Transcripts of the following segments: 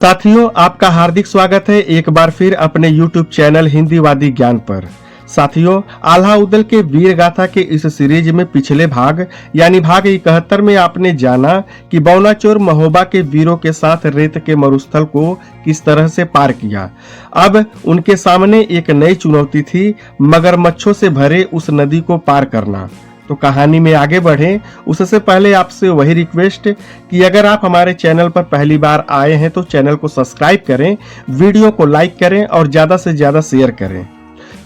साथियों, आपका हार्दिक स्वागत है एक बार फिर अपने YouTube चैनल हिंदीवादी ज्ञान पर। साथियों, आल्हा उदल के वीर गाथा के इस सीरीज में पिछले भाग यानी भाग 71 में आपने जाना कि बौनाचोर महोबा के वीरों के साथ रेत के मरुस्थल को किस तरह से पार किया। अब उनके सामने एक नई चुनौती थी, मगरमच्छों से भरे उस नदी को पार करना। तो कहानी में आगे बढ़ें उससे पहले आपसे वही रिक्वेस्ट कि अगर आप हमारे चैनल पर पहली बार आए हैं तो चैनल को सब्सक्राइब करें, वीडियो को लाइक करें और ज्यादा से ज्यादा शेयर करें।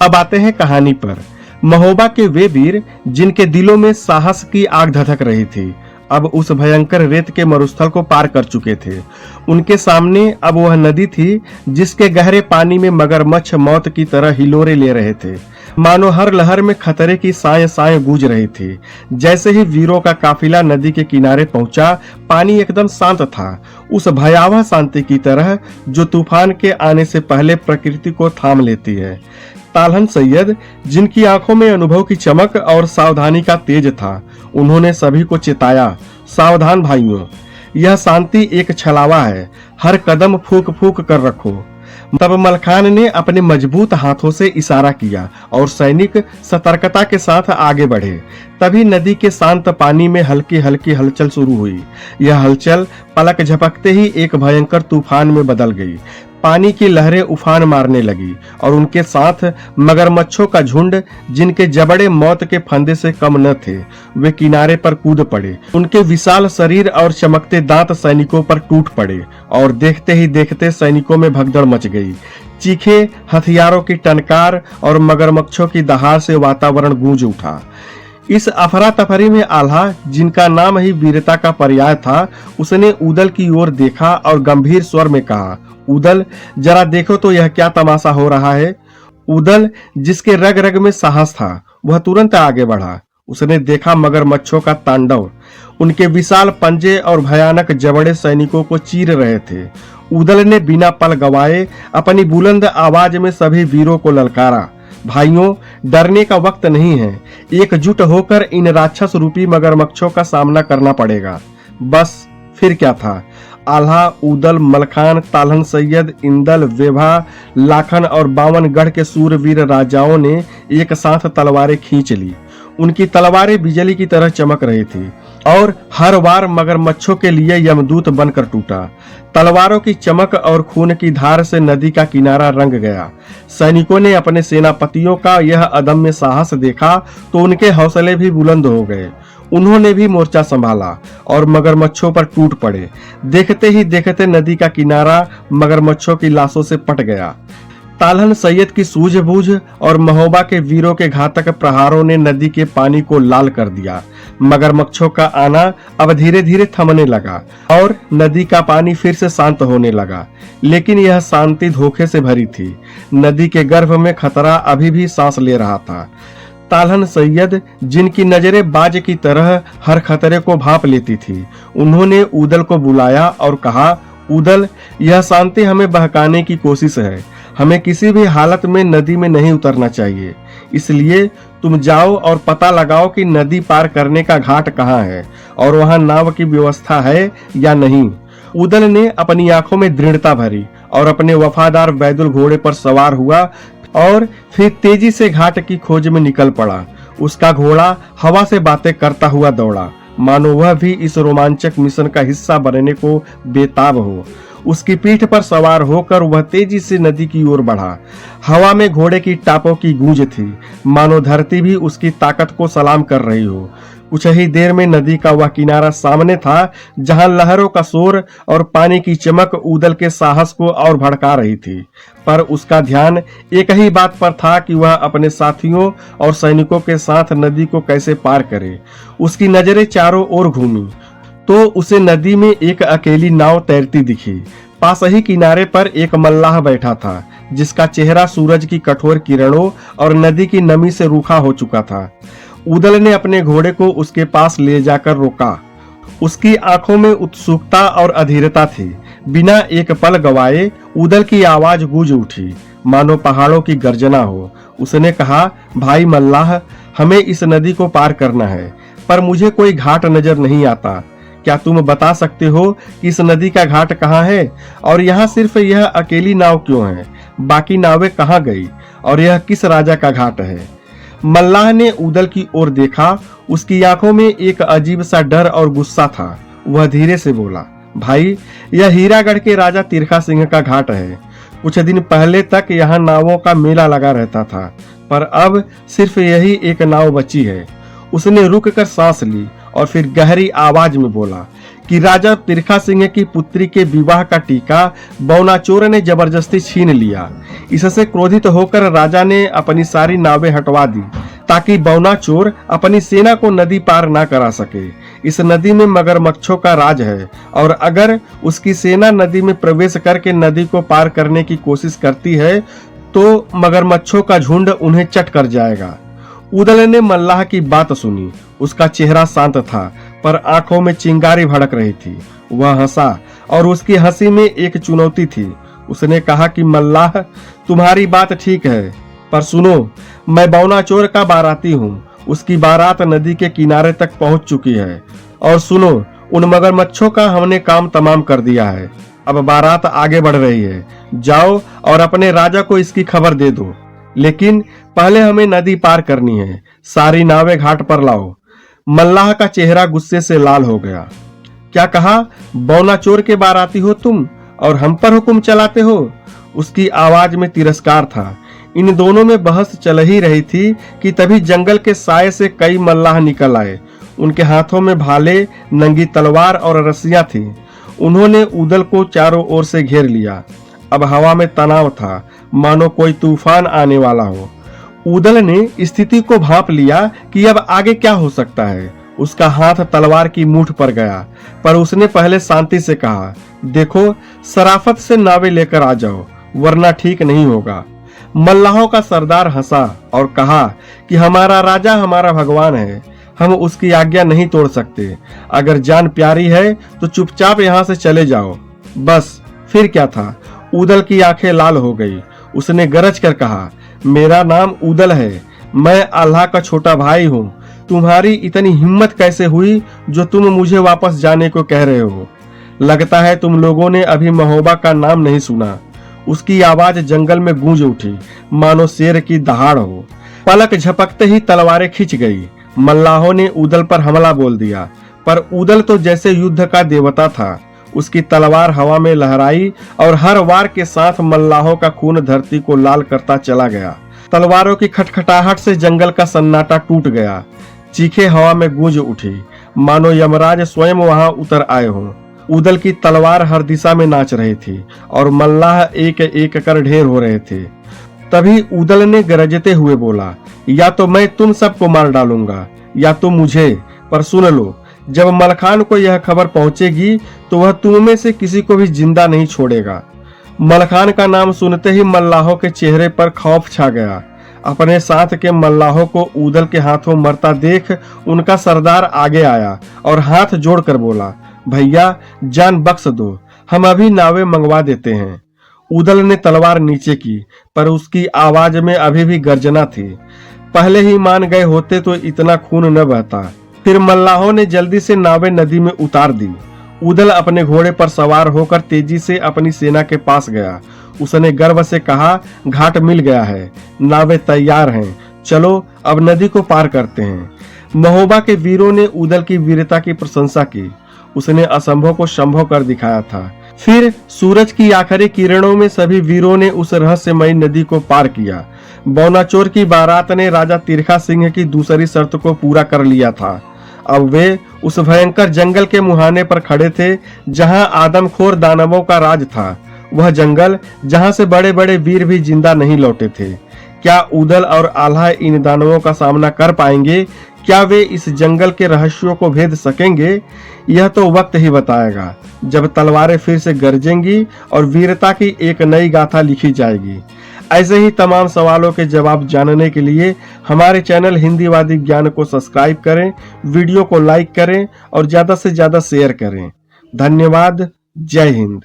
अब आते हैं कहानी पर। महोबा के वे वीर जिनके दिलों में साहस की आग धधक रही थी, अब उस भयंकर रेत के मरुस्थल को पार कर चुके थे। उनके सामने अब वह नदी थी जिसके गहरे पानी में मगरमच्छ मौत की तरह हिलोरे ले रहे थे। मानो हर लहर में खतरे की साए साए गूंज रही थी। जैसे ही वीरों का काफिला नदी के किनारे पहुंचा, पानी एकदम शांत था, उस भयावह शांति की तरह जो तूफान के आने से पहले प्रकृति को थाम लेती है। तालहन सैयद, जिनकी आंखों में अनुभव की चमक और सावधानी का तेज था, उन्होंने सभी को चेताया, सावधान भाइयों, यह शांति एक छलावा है, हर कदम फूक फूक कर रखो। तब मलखान ने अपने मजबूत हाथों से इशारा किया और सैनिक सतर्कता के साथ आगे बढ़े। तभी नदी के शांत पानी में हल्की हल्की हलचल शुरू हुई। यह हलचल पलक झपकते ही एक भयंकर तूफान में बदल गई। पानी की लहरें उफान मारने लगी और उनके साथ मगरमच्छों का झुंड, जिनके जबड़े मौत के फंदे से कम न थे, वे किनारे पर कूद पड़े। उनके विशाल शरीर और चमकते दांत सैनिकों पर टूट पड़े और देखते ही देखते सैनिकों में भगदड़ मच गई। चीखे, हथियारों की टनकार और मगरमच्छों की दहाड़ से वातावरण गूंज उठा। इस अफरा तफरी में आल्हा, जिनका नाम ही वीरता का पर्याय था, उसने उदल की ओर देखा और गंभीर स्वर में कहा, उदल, जरा देखो तो यह क्या तमाशा हो रहा है। उदल, जिसके रग रग में साहस था, वह तुरंत आगे बढ़ा। उसने देखा मगरमच्छों का तांडव। उनके विशाल पंजे और भयानक जबड़े सैनिकों को चीर रहे थे। उदल ने बिना पल गवाए अपनी बुलंद आवाज में सभी वीरों को ललकारा, भाइयों, डरने का वक्त नहीं है, एकजुट होकर इन राक्षस रूपी मगरमच्छों का सामना करना पड़ेगा। बस फिर क्या था, आल्हा, उदल, मलखान, तालहन सैयद, इंदल, वेभा, लाखन और बावनगढ़ के सूरवीर राजाओं ने एक साथ तलवारें खींच ली। उनकी तलवारें बिजली की तरह चमक रही थी और हर बार मगरमच्छों के लिए यमदूत बनकर टूटा। तलवारों की चमक और खून की धार से नदी का किनारा रंग गया। सैनिकों ने अपने सेनापतियों का यह अदम्य साहस देखा तो उनके हौसले भी बुलंद हो गए। उन्होंने भी मोर्चा संभाला और मगरमच्छों पर टूट पड़े। देखते ही देखते नदी का किनारा मगरमच्छों की लाशों से पट गया। तालहन सैयद की सूझबूझ और महोबा के वीरों के घातक प्रहारों ने नदी के पानी को लाल कर दिया। मगरमच्छों का आना अब धीरे धीरे थमने लगा और नदी का पानी फिर से शांत होने लगा। लेकिन यह शांति धोखे से भरी थी। नदी के गर्भ में खतरा अभी भी सांस ले रहा था। तालहन सैयद, जिनकी नजरें बाज की तरह हर खतरे को भांप लेती थी, उन्होंने उदल को बुलाया और कहा, उदल, यह शांति हमें बहकाने की कोशिश है। हमें किसी भी हालत में नदी में नहीं उतरना चाहिए। इसलिए तुम जाओ और पता लगाओ कि नदी पार करने का घाट कहाँ है और वहां नाव की व्यवस्था है या नहीं। उदल ने अपनी आंखों में दृढ़ता भरी और अपने वफादार बैदुल घोड़े पर सवार हुआ और फिर तेजी से घाट की खोज में निकल पड़ा। उसका घोड़ा हवा से बातें करता हुआ दौड़ा, मानो वह भी इस रोमांचक मिशन का हिस्सा बनने को बेताब हो। उसकी पीठ पर सवार होकर वह तेजी से नदी की ओर बढ़ा। हवा में घोड़े की टापों की गूंज थी, मानो धरती भी उसकी ताकत को सलाम कर रही हो। कुछ ही देर में नदी का वह किनारा सामने था जहां लहरों का शोर और पानी की चमक उदल के साहस को और भड़का रही थी। पर उसका ध्यान एक ही बात पर था कि वह अपने साथियों और सैनिकों के साथ नदी को कैसे पार करे। उसकी नजरें चारों ओर घूमी तो उसे नदी में एक अकेली नाव तैरती दिखी। पास ही किनारे पर एक मल्लाह बैठा था, जिसका चेहरा सूरज की कठोर किरणों और नदी की नमी से रूखा हो चुका था। उदल ने अपने घोड़े को उसके पास ले जाकर रोका। उसकी आंखों में उत्सुकता और अधीरता थी। बिना एक पल गवाए उदल की आवाज गूंज उठी, मानो पहाड़ों की गर्जना हो। उसने कहा, भाई मल्लाह, हमें इस नदी को पार करना है, पर मुझे कोई घाट नजर नहीं आता। क्या तुम बता सकते हो कि इस नदी का घाट कहाँ है और यहाँ सिर्फ यह अकेली नाव क्यों है? बाकी नावें कहाँ गई और यह किस राजा का घाट है? मल्लाह ने उदल की ओर देखा। उसकी आंखों में एक अजीब सा डर और गुस्सा था। वह धीरे से बोला, भाई, यह हीरागढ़ के राजा तिरखा सिंह का घाट है। कुछ दिन पहले तक यहाँ नावों का मेला लगा रहता था, पर अब सिर्फ यही एक नाव बची है। उसने रुक कर सांस ली और फिर गहरी आवाज में बोला कि राजा तिरखा सिंह की पुत्री के विवाह का टीका बौनाचोर ने जबरदस्ती छीन लिया। इससे क्रोधित होकर राजा ने अपनी सारी नावें हटवा दी ताकि बौनाचोर अपनी सेना को नदी पार ना करा सके। इस नदी में मगरमच्छों का राज है और अगर उसकी सेना नदी में प्रवेश करके नदी को पार करने की कोशिश करती है तो मगरमच्छों का झुंड उन्हें चट कर जाएगा। उदल ने मल्लाह की बात सुनी। उसका चेहरा शांत था, पर आंखों में चिंगारी भड़क रही थी। वह हंसा और उसकी हंसी में एक चुनौती थी। उसने कहा कि मल्लाह, तुम्हारी बात ठीक है, पर सुनो, मैं बौनाचोर का बाराती हूँ। उसकी बारात नदी के किनारे तक पहुंच चुकी है। और सुनो, उन मगरमच्छों का हमने काम तमाम कर दिया है। अब बारात आगे बढ़ रही है। जाओ और अपने राजा को इसकी खबर दे दो, लेकिन पहले हमें नदी पार करनी है। सारी नावें घाट पर लाओ। मल्लाह का चेहरा गुस्से से लाल हो गया। क्या कहा? बौनाचोर के बाराती हो तुम और हम पर हुक्म चलाते हो? उसकी आवाज में तिरस्कार था। इन दोनों में बहस चल ही रही थी कि तभी जंगल के साए से कई मल्लाह निकल आए। उनके हाथों में भाले, नंगी तलवार और रस्सियां थी। उन्होंने उदल को चारों ओर से घेर लिया। अब हवा में तनाव था, मानो कोई तूफान आने वाला हो। उदल ने स्थिति को भांप लिया कि अब आगे क्या हो सकता है। उसका हाथ तलवार की मूठ पर गया, पर उसने पहले शांति से कहा, देखो, शराफत से नावें लेकर आ जाओ, वरना ठीक नहीं होगा। मल्लाहों का सरदार हंसा और कहा कि हमारा राजा हमारा भगवान है, हम उसकी आज्ञा नहीं तोड़ सकते। अगर जान प्यारी है तो चुपचाप यहाँ से चले जाओ। बस, फिर क्या था? उदल की आंखें लाल हो गई। उसने गरज कर कहा, मेरा नाम उदल है, मैं अल्लाह का छोटा भाई हूँ। तुम्हारी इतनी हिम्मत कैसे हुई जो तुम मुझे वापस जाने को कह रहे हो? लगता है तुम लोगों ने अभी महोबा का नाम नहीं सुना। उसकी आवाज जंगल में गूंज उठी, मानो शेर की दहाड़ हो। पलक झपकते ही तलवारें खिंच गई। मल्लाहों ने उदल पर हमला बोल दिया, पर उदल तो जैसे युद्ध का देवता था। उसकी तलवार हवा में लहराई और हर वार के साथ मल्लाहों का खून धरती को लाल करता चला गया। तलवारों की खटखटाहट से जंगल का सन्नाटा टूट गया। चीखें हवा में गूंज उठी, मानो यमराज स्वयं वहां उतर आए हों। उदल की तलवार हर दिशा में नाच रही थी और मल्लाह एक एक कर ढेर हो रहे थे। तभी उदल ने गरजते हुए बोला, या तो मैं तुम सबको मार डालूंगा या तुम मुझे। पर सुन लो, जब मलखान को यह खबर पहुंचेगी तो वह तुम में से किसी को भी जिंदा नहीं छोड़ेगा। मलखान का नाम सुनते ही मल्लाहों के चेहरे पर खौफ छा गया। अपने साथ के मल्लाहों को उदल के हाथों मरता देख उनका सरदार आगे आया और हाथ जोड़कर बोला, भैया, जान बख्श दो, हम अभी नावें मंगवा देते हैं। उदल ने तलवार नीचे की, पर उसकी आवाज में अभी भी गर्जना थी। पहले ही मान गए होते तो इतना खून न बहता। फिर मल्लाहों ने जल्दी से नावें नदी में उतार दी। उदल अपने घोड़े पर सवार होकर तेजी से अपनी सेना के पास गया। उसने गर्व से कहा, घाट मिल गया है, नावें तैयार हैं, चलो अब नदी को पार करते हैं। महोबा के वीरों ने उदल की वीरता की प्रशंसा की। उसने असंभव को संभव कर दिखाया था। फिर सूरज की आखिरी किरणों में सभी वीरों ने उस रहस्यमयी नदी को पार किया। बौनाचोर की बारात ने राजा तिरखा सिंह की दूसरी शर्त को पूरा कर लिया था। अब वे उस भयंकर जंगल के मुहाने पर खड़े थे जहां आदमखोर दानवों का राज था। वह जंगल जहां से बड़े बड़े वीर भी जिंदा नहीं लौटे थे। क्या उदल और आल्हा इन दानवों का सामना कर पाएंगे? क्या वे इस जंगल के रहस्यों को भेद सकेंगे? यह तो वक्त ही बताएगा, जब तलवारें फिर से गरजेंगी और वीरता की एक नई गाथा लिखी जाएगी। ऐसे ही तमाम सवालों के जवाब जानने के लिए हमारे चैनल हिंदीवादी ज्ञान को सब्सक्राइब करें, वीडियो को लाइक करें और ज्यादा से ज्यादा शेयर करें। धन्यवाद। जय हिंद।